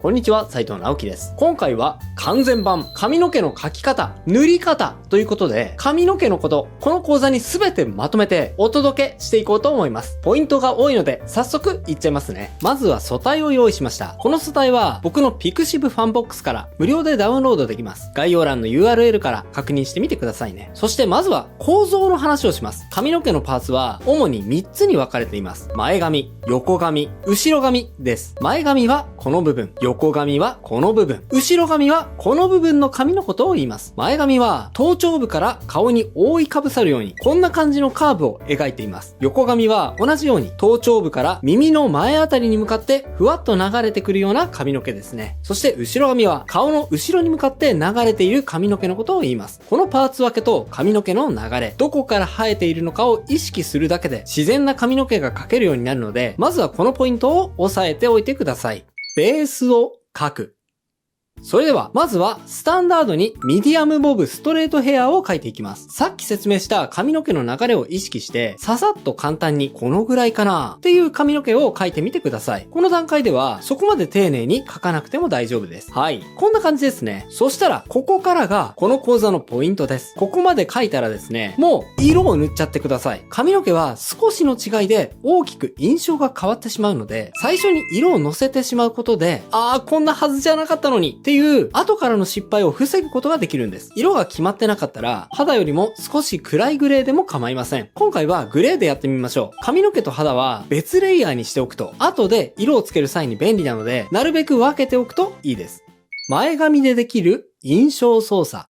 こんにちは、斉藤直樹です。今回は完全版、髪の毛の描き方、塗り方ということで、髪の毛のこと、この講座に全てまとめてお届けしていこうと思います。ポイントが多いので、早速いっちゃいますね。まずは素体を用意しました。この素体は僕のピクシブファンボックスから無料でダウンロードできます。概要欄の URL から確認してみてくださいね。そしてまずは構造の話をします。髪の毛のパーツは主に3つに分かれています。前髪、横髪、後ろ髪です。前髪はこの部分、横髪はこの部分、後ろ髪はこの部分の髪のことを言います。前髪は頭頂部から顔に覆いかぶさるようにこんな感じのカーブを描いています。横髪は同じように頭頂部から耳の前あたりに向かってふわっと流れてくるような髪の毛ですね。そして後ろ髪は顔の後ろに向かって流れている髪の毛のことを言います。このパーツ分けと髪の毛の流れ、どこから生えているのかを意識するだけで自然な髪の毛が描けるようになるので、まずはこのポイントを押さえておいてください。ベースを描く。それでは、まずは、スタンダードにミディアムボブストレートヘアを描いていきます。さっき説明した髪の毛の流れを意識して、ささっと簡単にこのぐらいかなっていう髪の毛を描いてみてください。この段階では、そこまで丁寧に描かなくても大丈夫です。はい。こんな感じですね。そしたら、ここからが、この講座のポイントです。ここまで描いたらですね、もう、色を塗っちゃってください。髪の毛は少しの違いで大きく印象が変わってしまうので、最初に色を乗せてしまうことで、こんなはずじゃなかったのに、っていう後からの失敗を防ぐことができるんです。色が決まってなかったら肌よりも少し暗いグレーでも構いません。今回はグレーでやってみましょう。髪の毛と肌は別レイヤーにしておくと後で色をつける際に便利なので、なるべく分けておくといいです。前髪でできる印象操作。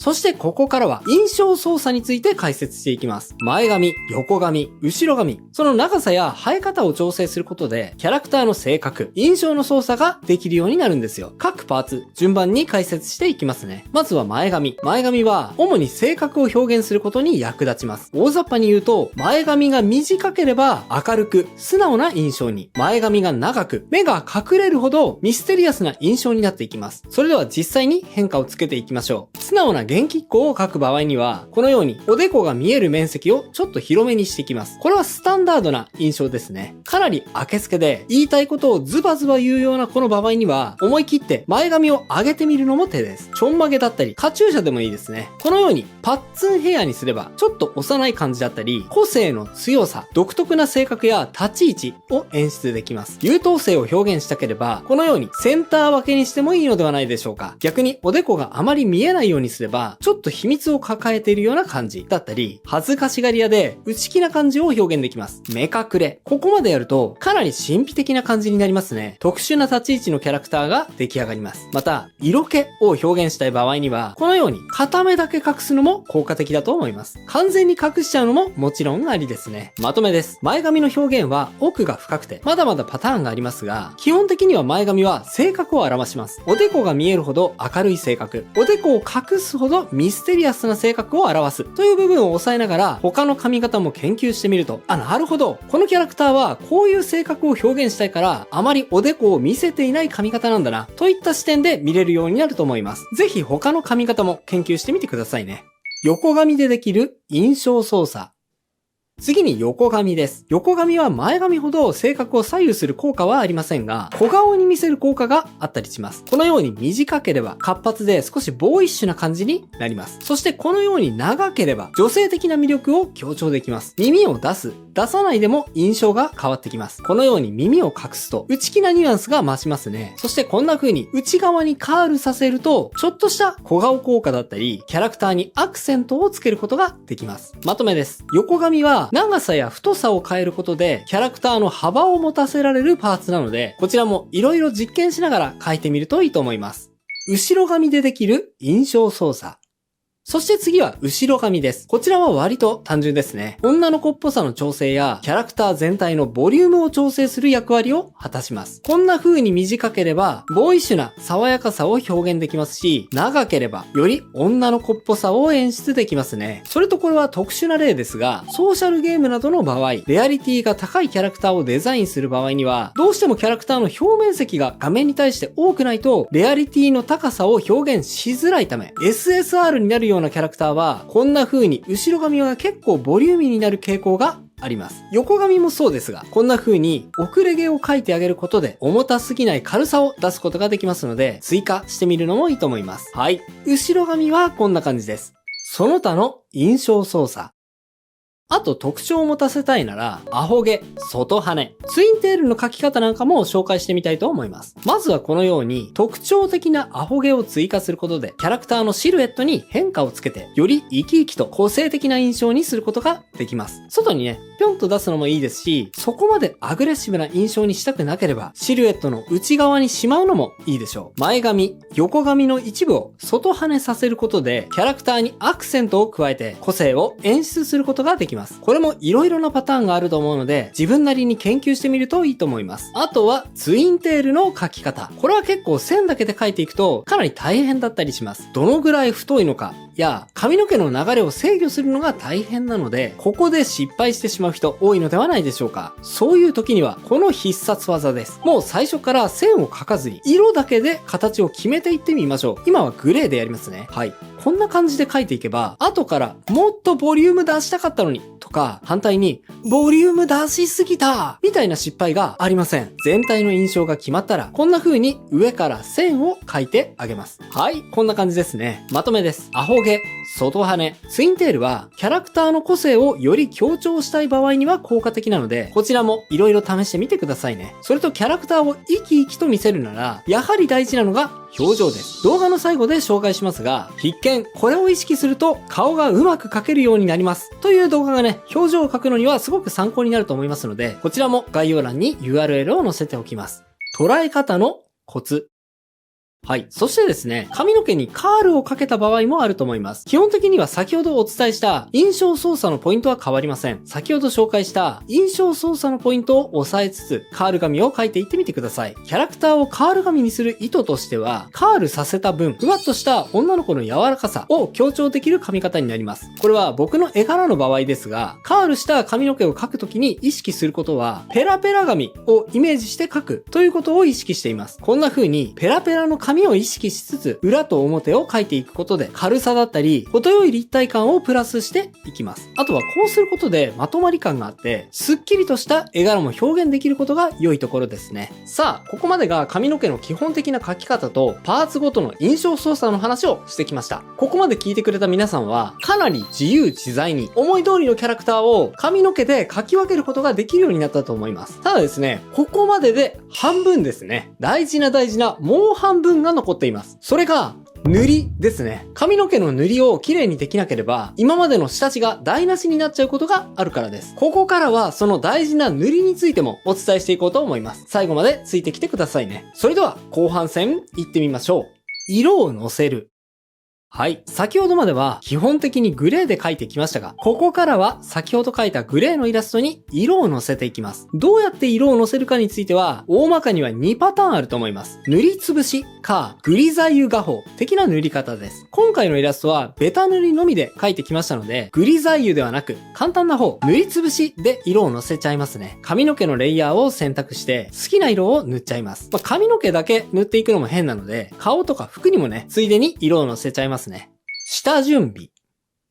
そしてここからは印象操作について解説していきます。前髪、横髪、後ろ髪、その長さや生え方を調整することでキャラクターの性格、印象の操作ができるようになるんですよ。各パーツ、順番に解説していきますね。まずは前髪。前髪は主に性格を表現することに役立ちます。大雑把に言うと、前髪が短ければ明るく、素直な印象に、前髪が長く、目が隠れるほどミステリアスな印象になっていきます。それでは実際に変化をつけていきましょう。素直な元気っ子を描く場合には、このようにおでこが見える面積をちょっと広めにしていきます。これはスタンダードな印象ですね。かなり明けつけで言いたいことをズバズバ言うようなこの場合には、思い切って前髪を上げてみるのも手です。ちょんまげだったり、カチューシャでもいいですね。このようにパッツンヘアにすれば、ちょっと幼い感じだったり、個性の強さ、独特な性格や立ち位置を演出できます。優等生を表現したければ、このようにセンター分けにしてもいいのではないでしょうか。逆におでこがあまり見えないようにすれば、ちょっと秘密を抱えているような感じだったり、恥ずかしがり屋で内気な感じを表現できます。目隠れ。ここまでやるとかなり神秘的な感じになりますね。特殊な立ち位置のキャラクターが出来上がります。また、色気を表現したい場合には、このように片目だけ隠すのも効果的だと思います。完全に隠しちゃうのももちろんありですね。まとめです。前髪の表現は奥が深くて、まだまだパターンがありますが、基本的には前髪は性格を表します。おでこが見えるほど明るい性格。おでこを隠すほどミステリアスな性格を表すという部分を抑えながら他の髪型も研究してみると、なるほど、このキャラクターはこういう性格を表現したいからあまりおでこを見せていない髪型なんだなといった視点で見れるようになると思います。ぜひ他の髪型も研究してみてくださいね。横髪でできる印象操作。次に横髪です。横髪は前髪ほど性格を左右する効果はありませんが、小顔に見せる効果があったりします。このように短ければ活発で少しボーイッシュな感じになります。そしてこのように長ければ女性的な魅力を強調できます。耳を出す、出さないでも印象が変わってきます。このように耳を隠すと内気なニュアンスが増しますね。そしてこんな風に内側にカールさせると、ちょっとした小顔効果だったり、キャラクターにアクセントをつけることができます。まとめです。横髪は長さや太さを変えることでキャラクターの幅を持たせられるパーツなので、こちらもいろいろ実験しながら描いてみるといいと思います。後ろ髪でできる印象操作。そして次は後ろ髪です。こちらは割と単純ですね。女の子っぽさの調整やキャラクター全体のボリュームを調整する役割を果たします。こんな風に短ければボーイッシュな爽やかさを表現できますし、長ければより女の子っぽさを演出できますね。それとこれは特殊な例ですが、ソーシャルゲームなどの場合、レアリティが高いキャラクターをデザインする場合には、どうしてもキャラクターの表面積が画面に対して多くないと、レアリティの高さを表現しづらいため、SSR になるようなキャラクターはこんな風に後ろ髪が結構ボリューミーになる傾向があります。横紙もそうですが、こんな風に遅れ毛を描いてあげることで重たすぎない軽さを出すことができますので、追加してみるのもいいと思います。はい。後ろ髪はこんな感じです。その他の印象操作。あと特徴を持たせたいなら、アホ毛、外羽、ツインテールの描き方なんかも紹介してみたいと思います。まずはこのように特徴的なアホ毛を追加することで、キャラクターのシルエットに変化をつけて、より生き生きと個性的な印象にすることができます。外にね、ぴょんと出すのもいいですし、そこまでアグレッシブな印象にしたくなければ、シルエットの内側にしまうのもいいでしょう。前髪、横髪の一部を外羽させることで、キャラクターにアクセントを加えて、個性を演出することができます。これも色々なパターンがあると思うので、自分なりに研究してみるといいと思います。あとは、ツインテールの描き方。これは結構線だけで描いていくと、かなり大変だったりします。どのぐらい太いのか、や髪の毛の流れを制御するのが大変なので、ここで失敗してしまう人多いのではないでしょうか。そういう時にはこの必殺技です。もう最初から線を描かずに色だけで形を決めていってみましょう。今はグレーでやりますね。はい。こんな感じで描いていけば、後からもっとボリューム出したかったのにとか、反対にボリューム出しすぎたみたいな失敗がありません。全体の印象が決まったら、こんな風に上から線を描いてあげます。はい。こんな感じですね。まとめです。アホ毛、外羽、ツインテールはキャラクターの個性をより強調したい場合には効果的なので、こちらも色々試してみてくださいね。それとキャラクターを生き生きと見せるなら、やはり大事なのが表情です。動画の最後で紹介しますが、必見、これを意識すると顔がうまく描けるようになります。という動画がね、表情を描くのにはすごく参考になると思いますので、こちらも概要欄に URL を載せておきます。捉え方のコツ。はい。そしてですね、髪の毛にカールをかけた場合もあると思います。基本的には先ほどお伝えした印象操作のポイントは変わりません。先ほど紹介した印象操作のポイントを押さえつつ、カール髪を描いていってみてください。キャラクターをカール髪にする意図としては、カールさせた分、ふわっとした女の子の柔らかさを強調できる髪型になります。これは僕の絵柄の場合ですが、カールした髪の毛を描くときに意識することは、ペラペラ髪をイメージして描くということを意識しています。こんな風にペラペラの髪を意識しつつ、裏と表を描いていくことで、軽さだったり、程よい立体感をプラスしていきます。あとはこうすることでまとまり感があって、すっきりとした絵柄も表現できることが良いところですね。さあ、ここまでが髪の毛の基本的な描き方と、パーツごとの印象操作の話をしてきました。ここまで聞いてくれた皆さんは、かなり自由自在に、思い通りのキャラクターを髪の毛で描き分けることができるようになったと思います。ただですね、ここまでで半分ですね。大事なもう半分が残っています。それが、塗りですね。髪の毛の塗りをきれいにできなければ、今までの下地が台無しになっちゃうことがあるからです。ここからはその大事な塗りについてもお伝えしていこうと思います。最後までついてきてくださいね。それでは後半戦行ってみましょう。色をのせる。はい。先ほどまでは基本的にグレーで描いてきましたが、ここからは先ほど描いたグレーのイラストに色をのせていきます。どうやって色をのせるかについては、大まかには2パターンあると思います。塗りつぶしか、グリザイユ画法的な塗り方です。今回のイラストはベタ塗りのみで描いてきましたので、グリザイユではなく、簡単な方、塗りつぶしで色をのせちゃいますね。髪の毛のレイヤーを選択して、好きな色を塗っちゃいます。髪の毛だけ塗っていくのも変なので、顔とか服にもね、ついでに色をのせちゃいますね。下準備。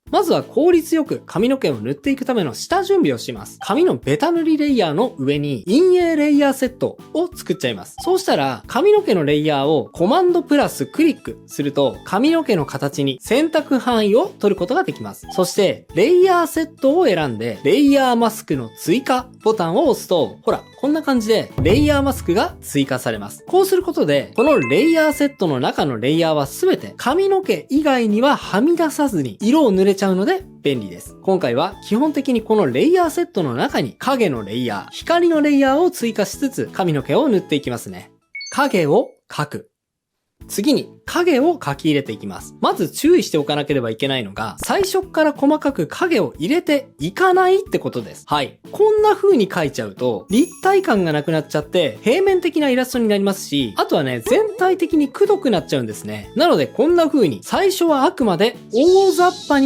まずは効率よく髪の毛を塗っていくための下準備をします。髪のベタ塗りレイヤーの上に陰影レイヤーセットを作っちゃいます。そうしたら髪の毛のレイヤーをコマンドプラスクリックすると髪の毛の形に選択範囲を取ることができます。そしてレイヤーセットを選んでレイヤーマスクの追加ボタンを押すとほらこんな感じでレイヤーマスクが追加されます。こうすることでこのレイヤーセットの中のレイヤーはすべて髪の毛以外にははみ出さずに色を塗れちゃうので便利です。今回は基本的にこのレイヤーセットの中に影のレイヤー、光のレイヤーを追加しつつ髪の毛を塗っていきますね。影を描く。次に影を描き入れていきます。まず注意しておかなければいけないのが、最初から細かく影を入れていかないってことです。はい。こんな風に描いちゃうと、立体感がなくなっちゃって、平面的なイラストになりますし、あとはね、全体的にくどくなっちゃうんですね。なので、こんな風に、最初はあくまで大雑把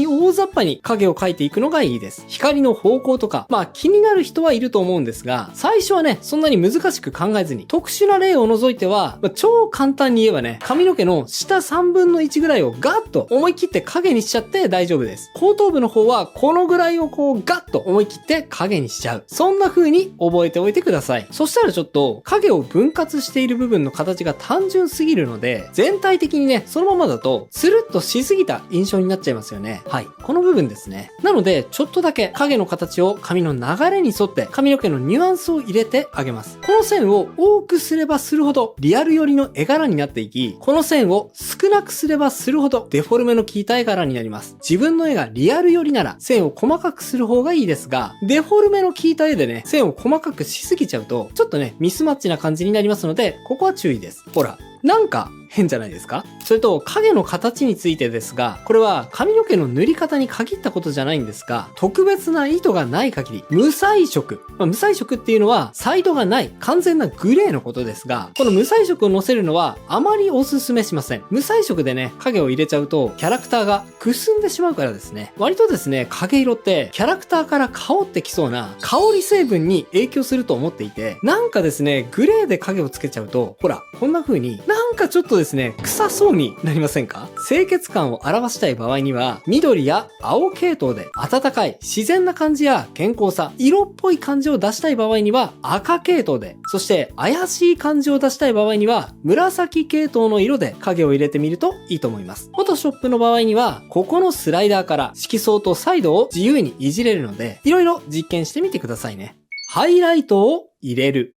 に影を描いていくのがいいです。光の方向とか、気になる人はいると思うんですが、最初はね、そんなに難しく考えずに、特殊な例を除いては、超簡単に言えばね、髪の毛の下3分の1ぐらいをガッと思い切って影にしちゃって大丈夫です。後頭部の方はこのぐらいをこうガッと思い切って影にしちゃう。そんな風に覚えておいてください。そしたらちょっと影を分割している部分の形が単純すぎるので、全体的にね、そのままだとスルッとしすぎた印象になっちゃいますよね。はい。この部分ですね。なので、ちょっとだけ影の形を髪の流れに沿って髪の毛のニュアンスを入れてあげます。この線を多くすればするほどリアル寄りの絵柄になっていき、この線を少なくすればするほどデフォルメの効いた絵柄になります。自分の絵がリアル寄りなら線を細かくする方がいいですが、デフォルメの効いた絵でね、線を細かくしすぎちゃうと、ちょっとね、ミスマッチな感じになりますので、ここは注意です。ほら、なんか変じゃないですか？それと影の形についてですが、これは髪の毛の塗り方に限ったことじゃないんですが、特別な意図がない限り、無彩色。無彩色っていうのは、サイドがない完全なグレーのことですが、この無彩色を乗せるのはあまりおすすめしません。無彩色でね、影を入れちゃうと、キャラクターがくすんでしまうからですね。割とですね、影色ってキャラクターから香ってきそうな香り成分に影響すると思っていて、なんかですね、グレーで影をつけちゃうと、ほら、こんな風になんかちょっとですね、臭そうになりませんか？清潔感を表したい場合には、緑や青系統で温かい自然な感じや健康さ、色っぽい感じを出したい場合には赤系統で、そして怪しい感じを出したい場合には紫系統の色で影を入れてみるといいと思います。フォトショップの場合には、ここのスライダーから色相とサイドを自由にいじれるので、いろいろ実験してみてくださいね。ハイライトを入れる。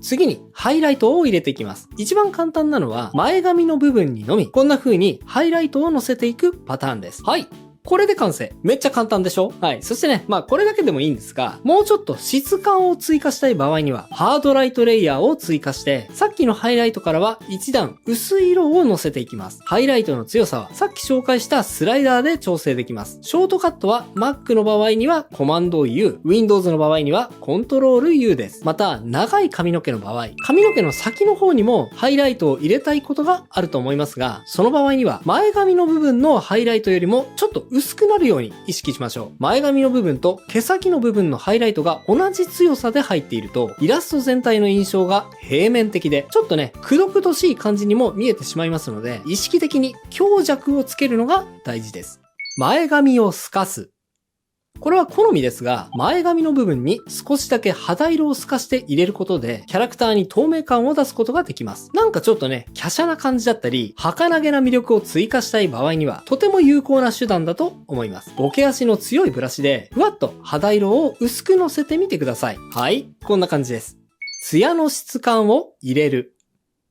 次にハイライトを入れていきます。一番簡単なのは前髪の部分にのみこんな風にハイライトを乗せていくパターンです。はい。これで完成。めっちゃ簡単でしょ？はい。そしてね、これだけでもいいんですが、もうちょっと質感を追加したい場合には、ハードライトレイヤーを追加して、さっきのハイライトからは一段薄い色を乗せていきます。ハイライトの強さは、さっき紹介したスライダーで調整できます。ショートカットは Mac の場合にはコマンド U、Windows の場合にはコントロール U です。また、長い髪の毛の場合、髪の毛の先の方にもハイライトを入れたいことがあると思いますが、その場合には前髪の部分のハイライトよりもちょっと薄くなるように意識しましょう。前髪の部分と毛先の部分のハイライトが同じ強さで入っていると、イラスト全体の印象が平面的で、ちょっとね、くどくどしい感じにも見えてしまいますので、意識的に強弱をつけるのが大事です。前髪を透かす。これは好みですが、前髪の部分に少しだけ肌色を透かして入れることで、キャラクターに透明感を出すことができます。なんかちょっとね、華奢な感じだったり、儚げな魅力を追加したい場合には、とても有効な手段だと思います。ボケ足の強いブラシで、ふわっと肌色を薄くのせてみてください。はい、こんな感じです。ツヤの質感を入れる。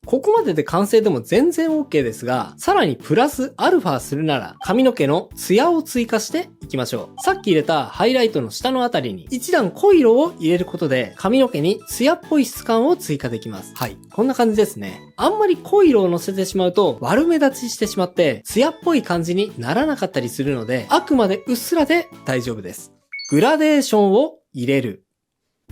ここまでで完成でも全然 OK ですが、さらにプラスアルファするなら髪の毛のツヤを追加していきましょう。さっき入れたハイライトの下のあたりに一段濃い色を入れることで髪の毛にツヤっぽい質感を追加できます。はい。こんな感じですね。あんまり濃い色を乗せてしまうと悪目立ちしてしまってツヤっぽい感じにならなかったりするので、あくまでうっすらで大丈夫です。グラデーションを入れる。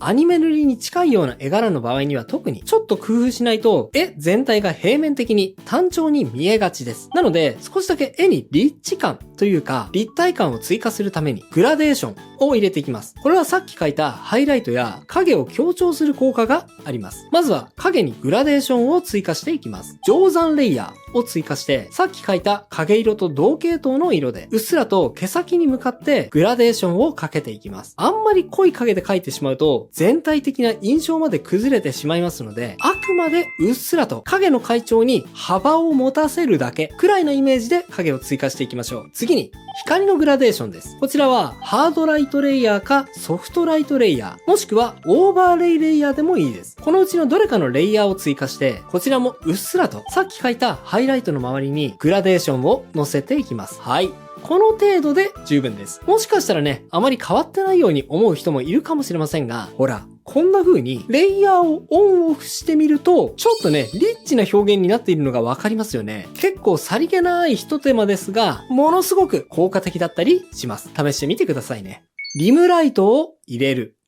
アニメ塗りに近いような絵柄の場合には特にちょっと工夫しないと絵全体が平面的に単調に見えがちです。なので少しだけ絵に立地感というか立体感を追加するためにグラデーションを入れていきます。これはさっき描いたハイライトや影を強調する効果があります。まずは影にグラデーションを追加していきます。定山レイヤーを追加してさっき描いた影色と同系統の色でうっすらと毛先に向かってグラデーションをかけていきます。あんまり濃い影で描いてしまうと全体的な印象まで崩れてしまいますので、あくまでうっすらと影の階調に幅を持たせるだけくらいのイメージで影を追加していきましょう。次に光のグラデーションです。こちらはハードライトレイヤーかソフトライトレイヤーもしくはオーバーレイレイヤーでもいいです。このうちのどれかのレイヤーを追加してこちらもうっすらとさっき描いたハイライトの周りにグラデーションを乗せていきます。はい。この程度で十分です。もしかしたらね、あまり変わってないように思う人もいるかもしれませんが、ほら、こんな風にレイヤーをオンオフしてみると、ちょっとね、リッチな表現になっているのがわかりますよね。結構さりげない一手間ですが、ものすごく効果的だったりします。試してみてくださいね。リムライトを入れる。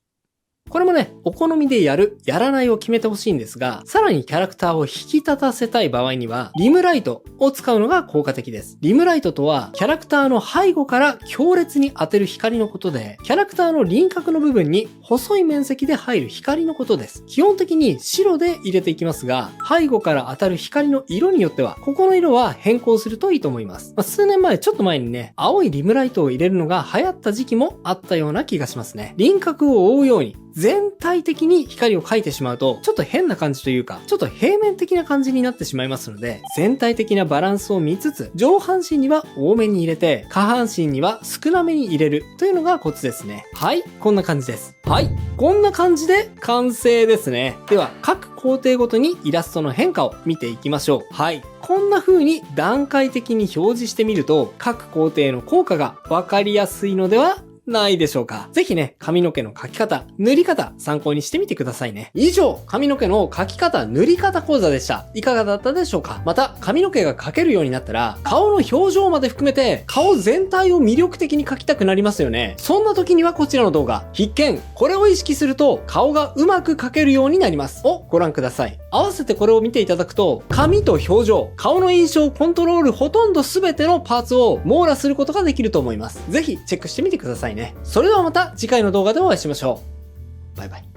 これもね、お好みでやる、やらないを決めてほしいんですが、さらにキャラクターを引き立たせたい場合には、リムライトを使うのが効果的です。リムライトとは、キャラクターの背後から強烈に当てる光のことで、キャラクターの輪郭の部分に細い面積で入る光のことです。基本的に白で入れていきますが、背後から当たる光の色によっては、ここの色は変更するといいと思います。数年前、ちょっと前にね、青いリムライトを入れるのが流行った時期もあったような気がしますね。輪郭を覆うように、全体的に光を描いてしまうと、ちょっと変な感じというか、ちょっと平面的な感じになってしまいますので、全体的なバランスを見つつ、上半身には多めに入れて、下半身には少なめに入れるというのがコツですね。はい、こんな感じです。はい、こんな感じで完成ですね。では、各工程ごとにイラストの変化を見ていきましょう。はい。こんな風に段階的に表示してみると、各工程の効果がわかりやすいのではないでしょうか。ぜひね、髪の毛の描き方、塗り方、参考にしてみてくださいね。以上、髪の毛の描き方、塗り方講座でした。いかがだったでしょうか。また、髪の毛が描けるようになったら、顔の表情まで含めて、顔全体を魅力的に描きたくなりますよね。そんな時にはこちらの動画、必見。これを意識すると、顔がうまく描けるようになります。をご覧ください。合わせてこれを見ていただくと、髪と表情、顔の印象をコントロールほとんど全てのパーツを網羅することができると思います。ぜひチェックしてみてくださいね。それではまた次回の動画でお会いしましょう。バイバイ。